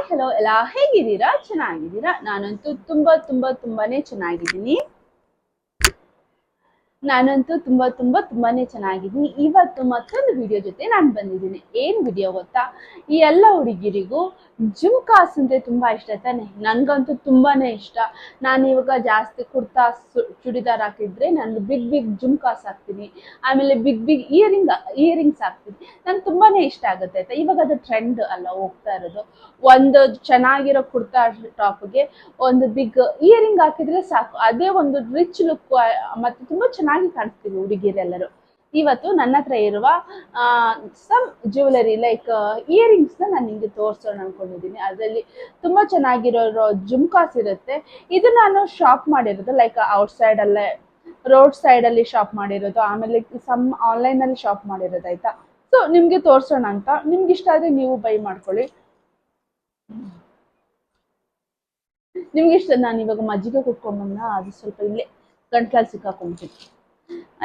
Hi hello ಎಲ್ಲ ಹೇಗಿದ್ದೀರಾ? ಚೆನ್ನಾಗಿದ್ದೀರಾ? ನಾನಂತೂ ತುಂಬಾನೇ ಚೆನ್ನಾಗಿದ್ದೀನಿ. ತುಂಬಾನೇ ಚೆನ್ನಾಗಿದ್ದೀನಿ. ಇವತ್ತು ಮತ್ತೊಂದು ವಿಡಿಯೋ ಜೊತೆ ನಾನು ಬಂದಿದ್ದೀನಿ. ಏನ್ ವಿಡಿಯೋ ಗೊತ್ತಾ? ಈ ಎಲ್ಲ ಹುಡುಗಿರಿಗೂ ಜುಮ್ಕಾಸ್ ಅಂದ್ರೆ ತುಂಬಾ ಇಷ್ಟ ತಾನೆ. ನನ್ಗಂತೂ ತುಂಬಾನೇ ಇಷ್ಟ. ನಾನು ಇವಾಗ ಜಾಸ್ತಿ ಕುರ್ತಾ ಚೂಡಿದಾರ್ ಹಾಕಿದ್ರೆ ನಾನು ಬಿಗ್ ಜುಮ್ಕಾಸ್ ಹಾಕ್ತೀನಿ. ಆಮೇಲೆ ಬಿಗ್ ಇಯರಿಂಗ್ಸ್ ಹಾಕ್ತೀನಿ. ನಂಗೆ ತುಂಬಾನೇ ಇಷ್ಟ ಆಗುತ್ತೆ ಆಯ್ತಾ. ಇವಾಗ ಅದು ಟ್ರೆಂಡ್ ಅಲ್ಲ ಹೋಗ್ತಾ ಇರೋದು. ಒಂದು ಚೆನ್ನಾಗಿರೋ ಕುರ್ತಾ ಟಾಪ್ಗೆ ಒಂದು ಬಿಗ್ ಇಯರಿಂಗ್ ಹಾಕಿದ್ರೆ ಸಾಕು, ಅದೇ ಒಂದು ರಿಚ್ ಲುಕ್ ಮತ್ತೆ ತುಂಬಾ ಚೆನ್ನಾಗಿ ಕಾಣಿಸ್ತೀವಿ ಹುಡುಗಿರೆಲ್ಲರೂ. ಇವತ್ತು ನನ್ನ ಹತ್ರ ಇರುವ ಸಮ್ ಜ್ಯುವೆಲರಿ ಲೈಕ್ ಇಯರಿಂಗ್ಸ್ ನಾನು ನಿಮಗೆ ತೋರಿಸೋಣ ಅನ್ಕೊಂಡಿದ್ದೀನಿ. ಅದರಲ್ಲಿ ತುಂಬಾ ಚೆನ್ನಾಗಿರೋ ಜುಮ್ಕಾಸ್ ಇರುತ್ತೆ. ಇದು ನಾನು ಶಾಪ್ ಮಾಡಿರೋದು ಲೈಕ್ ಔಟ್ ಸೈಡ್ ಅಲ್ಲೇ ರೋಡ್ ಸೈಡ್ ಅಲ್ಲಿ ಶಾಪ್ ಮಾಡಿರೋದು, ಆಮೇಲೆ ಸಮ್ ಆನ್ಲೈನ್ ಅಲ್ಲಿ ಶಾಪ್ ಮಾಡಿರೋದು ಆಯ್ತಾ. ಸೊ ನಿಮ್ಗೆ ತೋರ್ಸೋಣ ಅಂತ. ನಿಮ್ಗೆ ಇಷ್ಟ ಆದ್ರೆ ನೀವು ಬೈ ಮಾಡ್ಕೊಳ್ಳಿ. ನಿಮ್ಗೆ ಇಷ್ಟ. ನಾನು ಇವಾಗ ಮಜ್ಜಿಗೆ ಕುಟ್ಕೊಂಬಂದ, ಅದು ಸ್ವಲ್ಪ ಇಲ್ಲೇ ಗಂಟ್ಲಲ್ಲಿ ಸಿಕ್ಕಾಕೊಂಡ್ಬಿಟ್ಟಿತ್ತು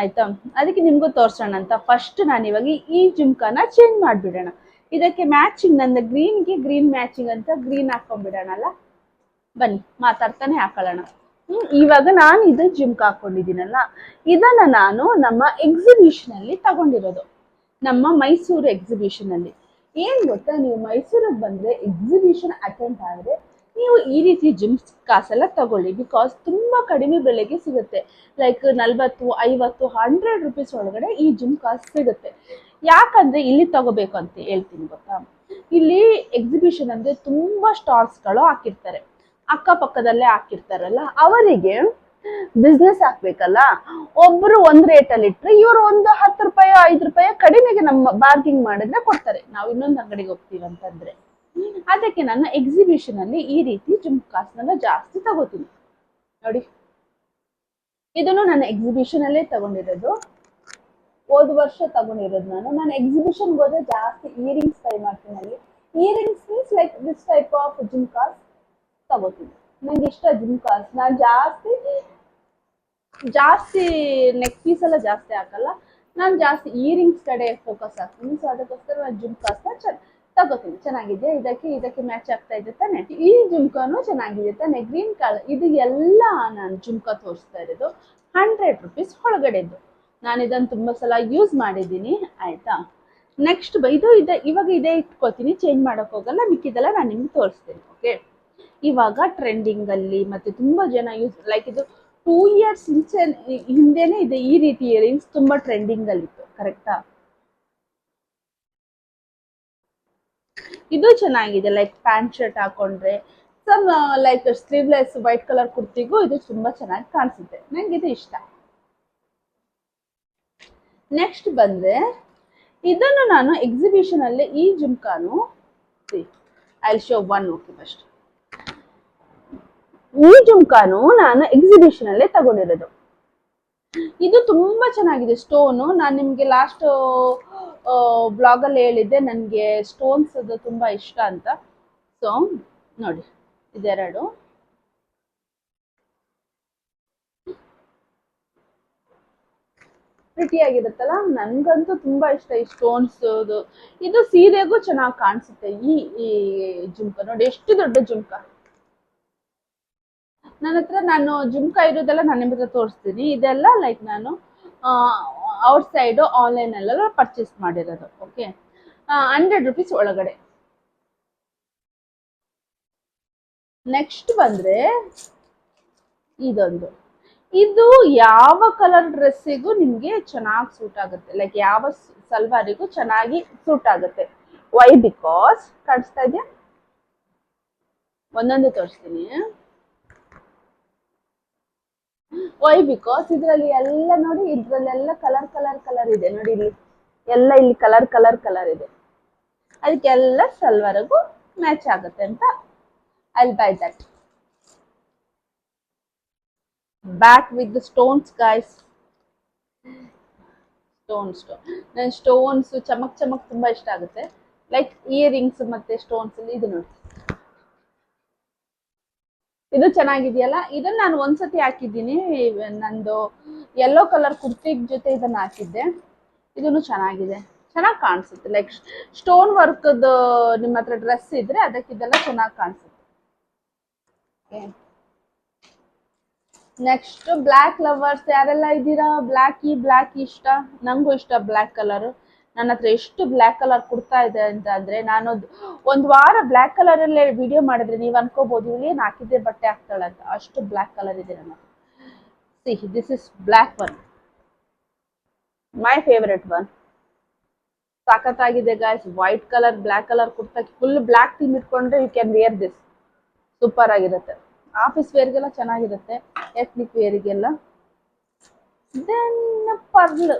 ಆಯ್ತಾ. ಅದಕ್ಕೆ ನಿಮ್ಗೂ ತೋರ್ಸೋಣ ಅಂತ ಫಸ್ಟ್ ನಾನು ಇವಾಗ ಈ ಜುಮ್ಕಾನ ಚೇಂಜ್ ಮಾಡ್ಬಿಡೋಣ. ಇದಕ್ಕೆ ಮ್ಯಾಚಿಂಗ್ ನನ್ನ ಗ್ರೀನ್ಗೆ ಗ್ರೀನ್ ಮ್ಯಾಚಿಂಗ್ ಅಂತ ಗ್ರೀನ್ ಹಾಕೊಂಡ್ಬಿಡೋಣಲ್ಲ. ಬನ್ನಿ ಮಾತಾಡ್ತಾನೆ ಹಾಕೊಳ್ಳೋಣ. ಇವಾಗ ನಾನು ಇದು ಜುಮ್ಕ ಹಾಕೊಂಡಿದ್ದೀನಲ್ಲ, ಇದನ್ನ ನಾನು ನಮ್ಮ ಎಕ್ಸಿಬಿಷನ್ ಅಲ್ಲಿ ತಗೊಂಡಿರೋದು. ನಮ್ಮ ಮೈಸೂರು ಎಕ್ಸಿಬಿಷನ್ ಅಲ್ಲಿ. ಏನ್ ಗೊತ್ತಾ, ನೀವು ಮೈಸೂರಿಗೆ ಬಂದ್ರೆ ಎಕ್ಸಿಬಿಷನ್ ಅಟೆಂಡ್ ಆದ್ರೆ ನೀವು ಈ ರೀತಿ ಜುಮ್ಕಾಸ್ ಎಲ್ಲ ತಗೊಳ್ಳಿ. ಬಿಕಾಸ್ ತುಂಬಾ ಕಡಿಮೆ ಬೆಲೆಗೆ ಸಿಗುತ್ತೆ. ಲೈಕ್ 40, 50, 100 ರುಪೀಸ್ ಒಳಗಡೆ ಈ ಜುಮ್ಕಾಸ್ ಸಿಗುತ್ತೆ. ಯಾಕಂದ್ರೆ ಇಲ್ಲಿ ತಗೋಬೇಕು ಅಂತ ಹೇಳ್ತೀನಿ ಗೊತ್ತಾ. ಇಲ್ಲಿ ಎಕ್ಸಿಬಿಷನ್ ಅಂದ್ರೆ ತುಂಬಾ ಸ್ಟಾಲ್ಸ್ಗಳು ಹಾಕಿರ್ತಾರೆ, ಅಕ್ಕಪಕ್ಕದಲ್ಲೇ ಹಾಕಿರ್ತಾರಲ್ಲ, ಅವರಿಗೆ ಬಿಸ್ನೆಸ್ ಹಾಕ್ಬೇಕಲ್ಲ. ಒಬ್ರು ಒಂದ್ ರೇಟ್ ಅಲ್ಲಿ ಇಟ್ರೆ ಇವರು ಒಂದು 10 ರೂಪಾಯಿ 5 ರೂಪಾಯಿ ಕಡಿಮೆಗೆ ನಮ್ಮ ಬಾರ್ಗಿಂಗ್ ಮಾಡಿದ್ರೆ ಕೊಡ್ತಾರೆ. ನಾವು ಇನ್ನೊಂದು ಅಂಗಡಿಗೆ ಹೋಗ್ತೀವಿ ಅಂತಂದ್ರೆ. ಅದಕ್ಕೆ ನಾನು ಎಕ್ಸಿಬಿಷನ್ ಅಲ್ಲಿ ಈ ರೀತಿ ಜುಮ್ಕಾಸ್ನೆಲ್ಲ ಜಾಸ್ತಿ ತಗೋತೀನಿ. ನೋಡಿ, ಇದನ್ನು ನಾನು ಎಕ್ಸಿಬಿಷನ್ ಅಲ್ಲೇ ತಗೊಂಡಿರೋದು. ಹೋದ ವರ್ಷ ತಗೊಂಡಿರೋದು. ನಾನು ಎಕ್ಸಿಬಿಷನ್ಗೆ ಹೋದ್ರೆ ಜಾಸ್ತಿ ಇಯರಿಂಗ್ಸ್ ಟ್ರೈ ಮಾಡ್ತೀನಿ. ಅಲ್ಲಿ earrings means like this type of jhumkas ತಗೋತೀನಿ. ನಂಗೆ ಇಷ್ಟ ಜುಮ್ಕಾಸ್. ನಾನು ಜಾಸ್ತಿ ನೆಕ್ ಪೀಸ್ ಎಲ್ಲ ಜಾಸ್ತಿ ಹಾಕಲ್ಲ. ನಾನು ಜಾಸ್ತಿ ಇಯರಿಂಗ್ಸ್ ಕಡೆ ಫೋಕಸ್ ಹಾಕ್ತೀನಿ. ಸೊ ಅದಕ್ಕೋಸ್ಕರ ನಾನು ಜುಮ್ಕಾಸ್ನ ತಗೋತೀನಿ. ಚೆನ್ನಾಗಿದೆ. ಇದಕ್ಕೆ ಮ್ಯಾಚ್ ಆಗ್ತಾ ಇದೆ ತಾನೆ. ಈ ಜುಮ್ಕಾನು ಚೆನ್ನಾಗಿದೆ ತಾನೆ, ಗ್ರೀನ್ ಕಲರ್. ಇದು ಎಲ್ಲ ನಾನು ಜುಮ್ಕಾ ತೋರಿಸ್ತಾ ಇರೋದು 100 ರುಪೀಸ್ ಒಳಗಡೆದು. ನಾನು ಇದನ್ನು ತುಂಬಾ ಸಲ ಯೂಸ್ ಮಾಡಿದ್ದೀನಿ ಆಯ್ತಾ. ನೆಕ್ಸ್ಟ್ ಇವಾಗ ಇದೇ ಇಟ್ಕೋತೀನಿ, ಚೇಂಜ್ ಮಾಡಕ್ ಹೋಗಲ್ಲ. ಮಿಕ್ಕಿದೆಲ್ಲ ನಾನು ನಿಮ್ಗೆ ತೋರಿಸ್ತೀನಿ. ಓಕೆ, ಇವಾಗ ಟ್ರೆಂಡಿಂಗ್ ಅಲ್ಲಿ ಮತ್ತೆ ತುಂಬಾ ಜನ ಯೂಸ್ ಲೈಕ್ ಇದು 2 ಇಯರ್ಸ್ ಹಿಂದೆನೆ ಇದೆ. ಈ ರೀತಿ ಇಯರಿಂಗ್ಸ್ ತುಂಬಾ ಟ್ರೆಂಡಿಂಗ್ ಅಲ್ಲಿ ಇತ್ತು, ಕರೆಕ್ಟಾ. ಇದು ಚೆನ್ನಾಗಿದೆ. ಲೈಕ್ ಪ್ಯಾಂಟ್ ಶರ್ಟ್ ಹಾಕೊಂಡ್ರೆ some like sleeveless white colour ಕುರ್ತಿಗೂ ಇದು ತುಂಬಾ ಚೆನ್ನಾಗಿ ಕಾಣಿಸುತ್ತೆ. ನಂಗೆ ಇದು ಇಷ್ಟ. ನೆಕ್ಸ್ಟ್ ಬಂದ್ರೆ ಇದನ್ನು ನಾನು ಎಕ್ಸಿಬಿಷನ್ ಅಲ್ಲೇ ಈ ಜುಮ್ಕಾನು I show one. Okay, first ಈ ಜುಮ್ಕಾನು ನಾನು ಎಕ್ಸಿಬಿಷನ್ ಅಲ್ಲೇ ತಗೊಂಡಿರೋದು. ಇದು ತುಂಬಾ ಚೆನ್ನಾಗಿದೆ. ಸ್ಟೋನು ನಾನು ನಿಮ್ಗೆ ಲಾಸ್ಟ್ ಬ್ಲಾಗ್ ಅಲ್ಲಿ ಹೇಳಿದ್ದೆ ನನಗೆ ಸ್ಟೋನ್ಸ್ ಅದು ತುಂಬಾ ಇಷ್ಟ ಅಂತ. ಸೊ ನೋಡಿ, ಇದೆರಡು ಪ್ರಿಟಿ ಆಗಿರುತ್ತಲ್ಲ. ನನ್ಗಂತೂ ತುಂಬಾ ಇಷ್ಟ ಈ ಸ್ಟೋನ್ಸ್. ಇದು ಸೀರೆಗೂ ಚೆನ್ನಾಗಿ ಕಾಣಿಸುತ್ತೆ. ಈ ಜುಮ್ಕ ನೋಡಿ, ಎಷ್ಟು ದೊಡ್ಡ ಜುಮ್ಕ. ನಾನು ಜುಮ್ಕಾ ಇರೋದೆಲ್ಲ ನಾನು ನಿಮ್ಮ ಹತ್ರ ತೋರಿಸ್ತೀನಿ. ಇದೆಲ್ಲ ಲೈಕ್ ನಾನು ಔಟ್ ಸೈಡ್ ಆನ್ಲೈನ್ ಅಲ್ಲೆಲ್ಲ ಪರ್ಚೇಸ್ ಮಾಡಿರೋದು. ಓಕೆ, 100 ರುಪೀಸ್ ಒಳಗಡೆ. ನೆಕ್ಸ್ಟ್ ಬಂದ್ರೆ ಇದು ಯಾವ ಕಲರ್ ಡ್ರೆಸ್ಸಿಗೂ ನಿಮ್ಗೆ ಚೆನ್ನಾಗಿ ಸೂಟ್ ಆಗುತ್ತೆ. ಲೈಕ್ ಯಾವ ಸಲ್ವಾರಿಗೂ ಚೆನ್ನಾಗಿ ಸೂಟ್ ಆಗುತ್ತೆ. ವೈ? ಬಿಕಾಸ್ ಕಾಣಿಸ್ತಾ ಇದೆಯಾ, ಒಂದೊಂದು ತೋರಿಸ್ತೀನಿ. ವೈ? ಬಿಕಾಸ್ ಇದರಲ್ಲಿ ಎಲ್ಲ ನೋಡಿ, ಇದ್ರಲ್ಲೆಲ್ಲ ಕಲರ್ ಇದೆ ನೋಡಿ. ಇಲ್ಲಿ ಕಲರ್ ಇದೆ. ಅದಕ್ಕೆಲ್ಲ ಸಲ್ವಾರಿಗೂ ಮ್ಯಾಚ್ ಆಗುತ್ತೆ ಅಂತ I by that. Back with the stones guys. ನನ್ ಸ್ಟೋನ್ಸ್ ಚಮಕ್ ತುಂಬಾ ಇಷ್ಟ ಆಗುತ್ತೆ. ಲೈಕ್ ಇಯರಿಂಗ್ಸ್ ಮತ್ತೆ ಸ್ಟೋನ್ಸ್ ಅಲ್ಲಿ ಇದು ನೋಡಿ, ಇದು ಚೆನ್ನಾಗಿದೆಯಲ್ಲ. ಇದನ್ನ ನಾನು ಒಂದ್ಸತಿ ಹಾಕಿದ್ದೀನಿ. ನಂದು ಯೆಲ್ಲೋ ಕಲರ್ ಕುರ್ತಿ ಜೊತೆ ಇದನ್ನ ಹಾಕಿದ್ದೆ. ಇದನ್ನು ಚೆನ್ನಾಗಿದೆ ಚೆನ್ನಾಗಿ ಕಾಣಿಸುತ್ತೆ. ಲೈಕ್ ಸ್ಟೋನ್ ವರ್ಕ್ದು ನಿಮ್ಮ ಹತ್ರ ಡ್ರೆಸ್ ಇದ್ರೆ ಅದಕ್ಕಿದೆಲ್ಲ ಚೆನ್ನಾಗಿ ಕಾಣಿಸುತ್ತೆ. ನೆಕ್ಸ್ಟ್ ಬ್ಲ್ಯಾಕ್ ಲವರ್ಸ್ ಯಾರೆಲ್ಲ ಇದ್ದೀರಾ, ಬ್ಲ್ಯಾಕ್ ಇಷ್ಟ, ನಂಗೂ ಇಷ್ಟ ಬ್ಲ್ಯಾಕ್ ಕಲರ್. ನನ್ನ ಹತ್ರ ಎಷ್ಟು ಬ್ಲ್ಯಾಕ್ ಕಲರ್ ಕುಡ್ತಾ ಇದೆ ಅಂತ ಅಂದ್ರೆ, ನಾನು ಒಂದು ವಾರ ಬ್ಲ್ಯಾಕ್ ಕಲರ್ ಅಲ್ಲೇ ವಿಡಿಯೋ ಮಾಡಿದ್ರೆ ನೀವು ಅನ್ಕೋಬಹುದು ಇವಳು ಏನು ಹಾಕಿದ್ದೆ ಬಟ್ಟೆ ಹಾಕ್ತಾಳೆ ಅಂತ. ಅಷ್ಟು ಬ್ಲ್ಯಾಕ್ ಕಲರ್ ಇದೆ ನನ್ನ. See this is black one, my favourite one. ಸಾಕತ್ತಾಗಿದೆ guys. White colour black colour kurta full black theme ಇಟ್ಕೊಂಡ್ರೆ you can wear this. Super ಆಗಿರುತ್ತೆ. ಆಫೀಸ್ ವೇರ್ಗೆಲ್ಲ ಚೆನ್ನಾಗಿರುತ್ತೆ, ಎತ್ನಿಕ್ ವೇರಿಗೆಲ್ಲ. ದೆನ್ ಪರ್ಲ್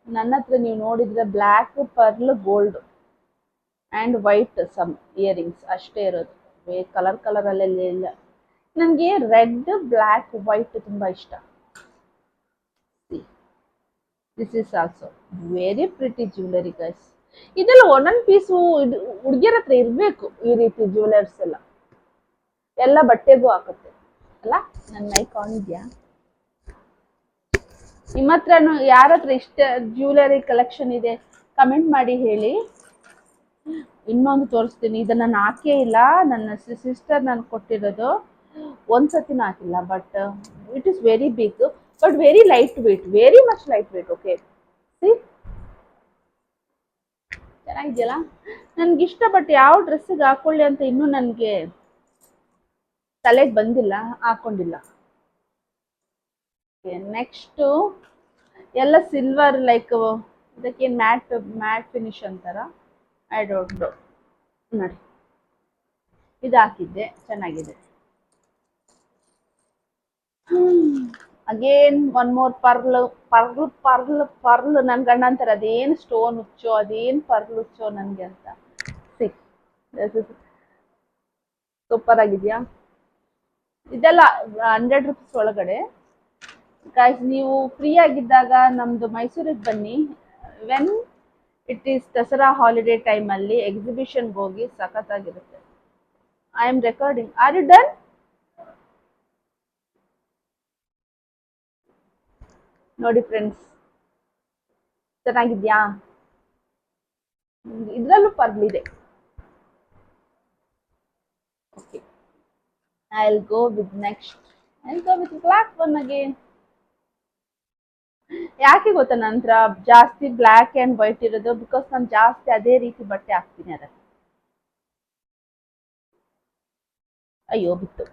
ನನ್ನ ಹತ್ರ ನೀವು ನೋಡಿದ್ರೆ black pearl gold and white some earrings ಅಷ್ಟೇ ಇರೋದು. ಕಲರ್ ಅಲ್ಲೆಲ್ಲ ಇಲ್ಲ. ನನಗೆ ರೆಡ್ ಬ್ಲ್ಯಾಕ್ ವೈಟ್ ತುಂಬ ಇಷ್ಟ. This is also very pretty jewellery guys. ಇದೆಲ್ಲ ಒಂದೊಂದು ಪೀಸು ಹುಡುಗಿಯರ ಹತ್ರ ಇರಬೇಕು ಈ ರೀತಿ ಜ್ಯುವೆಲರ್ಸ್ ಎಲ್ಲ ಬಟ್ಟೆಗೂ ಹಾಕುತ್ತೆ ಅಲ್ಲ. ನನ್ನ ಮೈಕ್ ಆನ್ ಇದೆಯಾ? ನಿಮ್ಮ ಹತ್ರನು ಯಾರ ಹತ್ರ ಇಷ್ಟ ಜ್ಯುವೆಲರಿ ಕಲೆಕ್ಷನ್ ಇದೆ ಕಮೆಂಟ್ ಮಾಡಿ ಹೇಳಿ. ಇನ್ನೊಂದು ತೋರಿಸ್ತೀನಿ. ಇದನ್ನ ನಾನು ಹಾಕೇ ಇಲ್ಲ, ನನ್ನ ಸಿಸ್ಟರ್ ನನ್ಗೆ ಕೊಟ್ಟಿರೋದು. ಒಂದ್ಸತಿನೂ ಹಾಕಿಲ್ಲ. But it is very big but very light weight, very much light weight. Okay see ಚೆನ್ನಾಗಿದೆಯಲ್ಲ. ನನ್ಗಿಷ್ಟ. ಬಟ್ ಯಾವ ಡ್ರೆಸ್ಸಿಗೆ ಹಾಕೊಳ್ಳಿ ಅಂತ ಇನ್ನೂ ನನಗೆ ತಲೆಗೆ ಬಂದಿಲ್ಲ, ಹಾಕೊಂಡಿಲ್ಲ. ನೆಕ್ಸ್ಟ್ ಎಲ್ಲ ಸಿಲ್ವರ್, ಲೈಕ್ ಇದಕ್ಕೆ ಮ್ಯಾಟ್ ಫಿನಿಶ್ ಅಂತಾರ, ಐ ಡೋಂಟ್ ನೋ. ನೋಡಿ ಇದು ಹಾಕಿದ್ದೆ, ಚೆನ್ನಾಗಿದೆ. ಅಗೇನ್ ಒನ್ ಮೋರ್ ಪರ್ಲ್ ನನ್ನ ಗಂಡ ಅಂತಾರೆ ಅದೇನು ಸ್ಟೋನ್ ಹುಚ್ಚೋ, ಅದೇನು ಪರ್ಲ್ ಹುಚ್ಚೋ ನನಗೆ ಅಂತ. ಸೂಪರ್ ಆಗಿದೆಯಾ? ಇದೆಲ್ಲ 100 ರೂಪೀಸ್ ಒಳಗಡೆ. ಗಾಯ್ಸ್ ನೀವು ಫ್ರೀ ಆಗಿದ್ದಾಗ ನಮ್ದು ಮೈಸೂರಿಗೆ ಬನ್ನಿ. When it is Dasara holiday ಟೈಮಲ್ಲಿ ಎಕ್ಸಿಬಿಷನ್ಗೆ ಹೋಗಿ, ಸಖತ್ತಾಗಿರುತ್ತೆ. I am recording. Are you done? ನೋಡಿ ಫ್ರೆಂಡ್ಸ್, ಚೆನ್ನಾಗಿದ್ಯಾ? ಇದರಲ್ಲೂ ಪರ್ಲ್ ಇದೆ. Okay, I'll go with next. I'll go with black one again. ಯಾಕೆ ಗೊತ್ತಾ ನಂತರ ಜಾಸ್ತಿ ಬ್ಲ್ಯಾಕ್ ಆ್ಯಂಡ್ ವೈಟ್ ಇರೋದು? ಬಿಕಾಸ್ ನಾನು ಜಾಸ್ತಿ ಅದೇ ರೀತಿ ಬಟ್ಟೆ ಹಾಕ್ತೀನಿ ಅದಕ್ಕೆ. ಅಯ್ಯೋ ಬಿತ್ತು,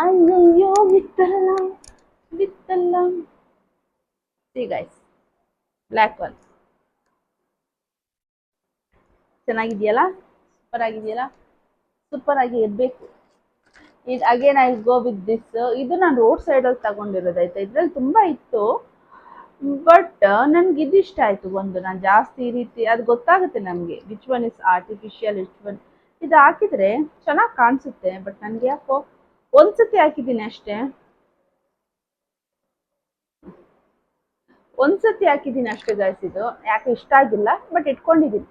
ಅಯ್ಯೋ ಬಿತ್ತಲ್ಲ. ಸಿ ಗೈಸ್, ಬ್ಲ್ಯಾಕ್ ಒನ್ ಚೆನ್ನಾಗಿದೆಯಲ್ಲ? ಸೂಪರ್ ಆಗಿದೆಯಲ್ಲ? ಸೂಪರ್ ಆಗಿ ಇರಬೇಕು. ಇದು again I go with this. ಇದು ನಾನು ರೋಡ್ ಸೈಡಲ್ಲಿ ತಗೊಂಡಿರೋದು ಆಯ್ತಾ. ಇದ್ರಲ್ಲಿ ತುಂಬ ಇತ್ತು ಬಟ್ ನನ್ಗೆ ಇದು ಇಷ್ಟ ಆಯಿತು. ಒಂದು ನಾನು ಜಾಸ್ತಿ ಈ ರೀತಿ ಅದು ಗೊತ್ತಾಗುತ್ತೆ ನಮಗೆ which one is artificial, which one ಇದು ಹಾಕಿದರೆ ಚೆನ್ನಾಗಿ ಕಾಣಿಸುತ್ತೆ. ಬಟ್ ನನಗೆ ಯಾಕೋ ಒಂದ್ಸತಿ ಹಾಕಿದ್ದೀನಿ ಅಷ್ಟೇ, ಒಂದ್ಸತಿ ಹಾಕಿದ್ದೀನಿ ಅಷ್ಟೇ ಗಾಯ್ಸ್. ಇದು ಯಾಕೆ ಇಷ್ಟ ಆಗಿಲ್ಲ ಬಟ್ ಇಟ್ಕೊಂಡಿದ್ದೀನಿ.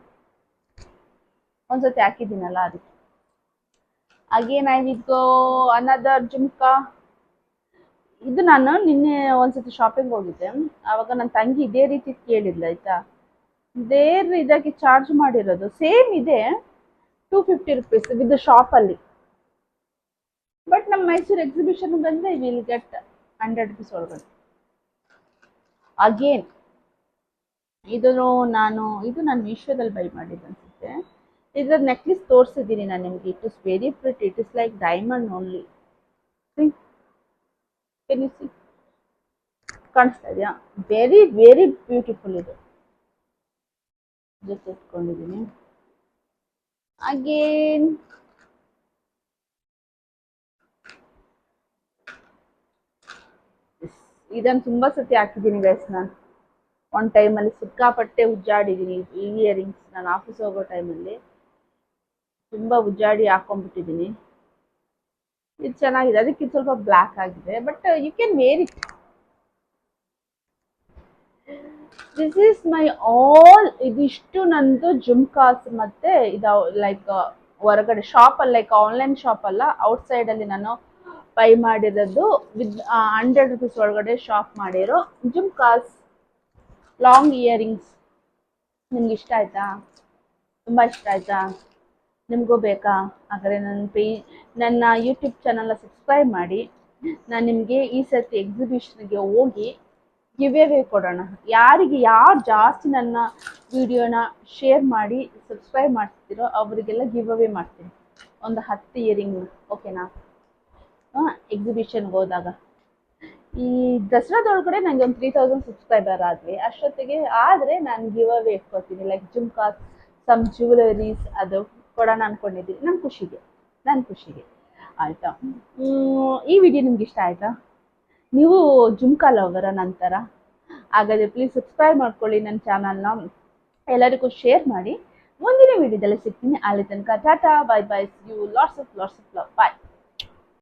ಒಂದ್ಸತಿ ಹಾಕಿದ್ದೀನಲ್ಲ ಅದಕ್ಕೆ. Again I will go another jhumka. ಇದು ನಾನು ನಿನ್ನೆ ಒಂದ್ಸತಿ ಶಾಪಿಂಗ್ ಹೋಗಿದ್ದೆ, ಆವಾಗ ನನ್ನ ತಂಗಿ ಇದೇ ರೀತಿ ಕೇಳಿದ್ಲು ಆಯ್ತಾ. ಇದಕ್ಕೆ ಚಾರ್ಜ್ ಮಾಡಿರೋದು ಸೇಮ್ ಇದೆ, 250 ರೂಪೀಸ್ ವಿತ್ ಶಾಪಲ್ಲಿ. ಬಟ್ ನಮ್ಮ ಮೈಸೂರು ಎಕ್ಸಿಬಿಷನ್ ಬಂದರೆ ವಿಲ್ ಗೆಟ್ 100 ರೂಪೀಸ್ ಒಳಗಡೆ. ಅಗೇನ್ ಇದು ನಾನು ಮೀಶೋದಲ್ಲಿ ಬೈ ಮಾಡಿದ್ದು ಅನ್ಸುತ್ತೆ. ಇದರ ನೆಕ್ಲೆಸ್ ತೋರಿಸಿದ್ದೀನಿ ನಾನು ನಿಮಗೆ. It is very pretty, it is like diamond only. ಕಾಣಿಸ್ತಾ ಇದೆಯಾ? Very very beautiful. ಇದು ಜೊತೆ ಇಟ್ಕೊಂಡಿದ್ದೀನಿ. ಅಗೇನ್ ಇದನ್ನು ತುಂಬ ಸತಿ ಹಾಕಿದ್ದೀನಿ ಗೈಸ್. ನಾನು ಒಂದು ಟೈಮಲ್ಲಿ ಸಿಕ್ಕಾಪಟ್ಟೆ ಉಜ್ಜಾಡಿದ್ದೀನಿ ಈ ಇಯರಿಂಗ್ಸ್. ನಾನು ಆಫೀಸ್ ಹೋಗೋ ಟೈಮಲ್ಲಿ ತುಂಬ ಉಜ್ಜಾಡಿ ಹಾಕೊಂಡ್ಬಿಟ್ಟಿದ್ದೀನಿ. ಇದು ಚೆನ್ನಾಗಿದೆ, ಅದಕ್ಕೆ ಸ್ವಲ್ಪ ಬ್ಲ್ಯಾಕ್ ಆಗಿದೆ but you can wear it. This is my all. ಇದಿಷ್ಟು ನಂದು ಜುಮ್ಕಾಸ್ ಮತ್ತೆ ಇದು ಲೈಕ್ ಹೊರಗಡೆ ಶಾಪಲ್ಲಿ, ಲೈಕ್ ಆನ್ಲೈನ್ ಶಾಪ್ ಅಲ್ಲ, ಔಟ್ಸೈಡಲ್ಲಿ ನಾನು ಬೈ ಮಾಡಿರೋದು ವಿತ್ 100 ರೂಪೀಸ್ ಒಳಗಡೆ ಶಾಪ್ ಮಾಡಿರೋ ಜುಮ್ಕಾಸ್. ಲಾಂಗ್ ಇಯರಿಂಗ್ಸ್ ನಿಮ್ಗೆ ಇಷ್ಟ ಆಯ್ತಾ? ತುಂಬ ಇಷ್ಟ ಆಯ್ತಾ? ನಿಮಗೂ ಬೇಕಾ? ಹಾಗಾದರೆ ನನ್ನ ಯೂಟ್ಯೂಬ್ ಚಾನಲ್ನ ಸಬ್ಸ್ಕ್ರೈಬ್ ಮಾಡಿ. ನಾನು ನಿಮಗೆ ಈ ಸರ್ತಿ ಎಕ್ಸಿಬಿಷನ್ಗೆ ಹೋಗಿ ಗಿವ್ ಅವೇ ಕೊಡೋಣ. ಯಾರು ಜಾಸ್ತಿ ನನ್ನ ವಿಡಿಯೋನ ಶೇರ್ ಮಾಡಿ ಸಬ್ಸ್ಕ್ರೈಬ್ ಮಾಡ್ತಿರೋ ಅವರಿಗೆಲ್ಲ ಗಿವ್ ಅವೇ ಮಾಡ್ತೀನಿ, ಒಂದು 10 ಇಯರಿಂಗ್. ಓಕೆನಾ? ಎಕ್ಸಿಬಿಷನ್ಗೆ ಹೋದಾಗ ಈ ದಸರಾದೊಳಗಡೆ ನನಗೆ ಒಂದು 3000 ಸಬ್ಸ್ಕ್ರೈಬರ್ ಆದರೆ ಅಷ್ಟೊತ್ತಿಗೆ ಆದರೆ ನಾನು ಗಿವ್ ಅವೇ ಇಟ್ಕೊತೀನಿ, ಲೈಕ್ ಜುಮ್ಕಾಸ್, ಸಮ್ ಜ್ಯುವೆಲರೀಸ್ ಅದು ಕೊಡೋಣ ಅಂದ್ಕೊಂಡಿದ್ದೀನಿ ನನ್ನ ಖುಷಿಗೆ. ಆಯಿತಾ? ಈ ವಿಡಿಯೋ ನಿಮ್ಗೆ ಇಷ್ಟ ಆಯಿತಾ? ನೀವು ಜುಮ್ಕಾ ಲವರ ನಂತರ ಹಾಗಾದರೆ ಪ್ಲೀಸ್ ಸಬ್ಸ್ಕ್ರೈಬ್ ಮಾಡ್ಕೊಳ್ಳಿ ನನ್ನ ಚಾನಲ್ನ, ಎಲ್ಲರಿಗೂ ಶೇರ್ ಮಾಡಿ. ಮುಂದಿನ ವಿಡಿಯೋದಲ್ಲಿ ಸಿಗ್ತೀನಿ. ಅಲ್ಲಿ ತನಕ tata, bye bye, see you, lots of love, bye.